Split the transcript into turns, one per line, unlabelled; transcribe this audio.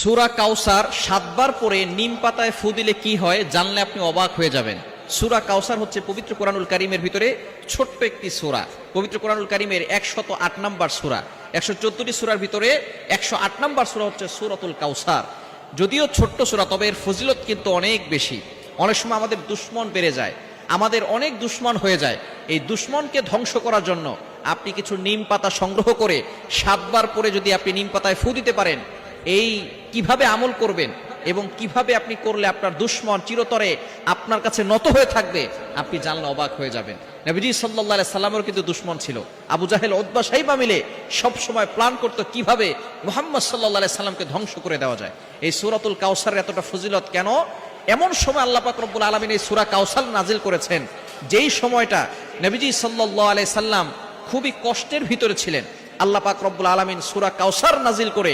সূরা কাউসার 7 বার পরে নিম পাতায় ফু দিলে কি হয় জানলে আপনি অবাক হয়ে যাবেন। সূরা কাউসার হচ্ছে পবিত্র কোরআনুল কারীমের ভিতরে ছোট্ট একটি সূরা। পবিত্র কোরআনুল কারীমের 108 নম্বর সূরা, 114টি সূরার ভিতরে 108 নম্বর সূরা হচ্ছে সূরাতুল কাউসার। যদিও ছোট্ট সূরা, তবে এর ফজিলত কিন্তু অনেক বেশি। অনেক সময় আমাদের দুশমন বেড়ে যায়, আমাদের অনেক দুশমন হয়ে যায়। এই দুশমনকে ধ্বংস করার জন্য আপনি কিছু নিম পাতা সংগ্রহ করে 7 বার পরে যদি আপনি নিম পাতায় ফু দিতে পারেন, এই কিভাবে আমল করবেন এবং কিভাবে আপনি করলে আপনার দুশমন চিরতরে আপনার কাছে নত হয়ে থাকবে, আপনি জানলে অবাক হয়ে যাবেন। নবীজি সাল্লাল্লাহু আলাইহি সাল্লামের কিন্তু দুশমন ছিল। আবু জাহেল, উতবা, শাইবা মিলে সব সময় প্ল্যান করতো কিভাবে মুহাম্মদ সাল্লাল্লাহু আলাইহি সাল্লামকে ধ্বংস করে দেওয়া যায়। এই সূরাতুল কাউসারের এতটা ফজিলত কেন? এমন সময় আল্লাহ পাক রব্বুল আলামিন এই সূরা কাউসার নাজিল করেছেন, যেই সময়টা নবীজি সাল্লাল্লাহু আলাইহি সাল্লাম খুবই কষ্টের ভিতরে ছিলেন। আল্লাহ পাক রব্বুল আলামিন সূরা কাউসার নাজিল করে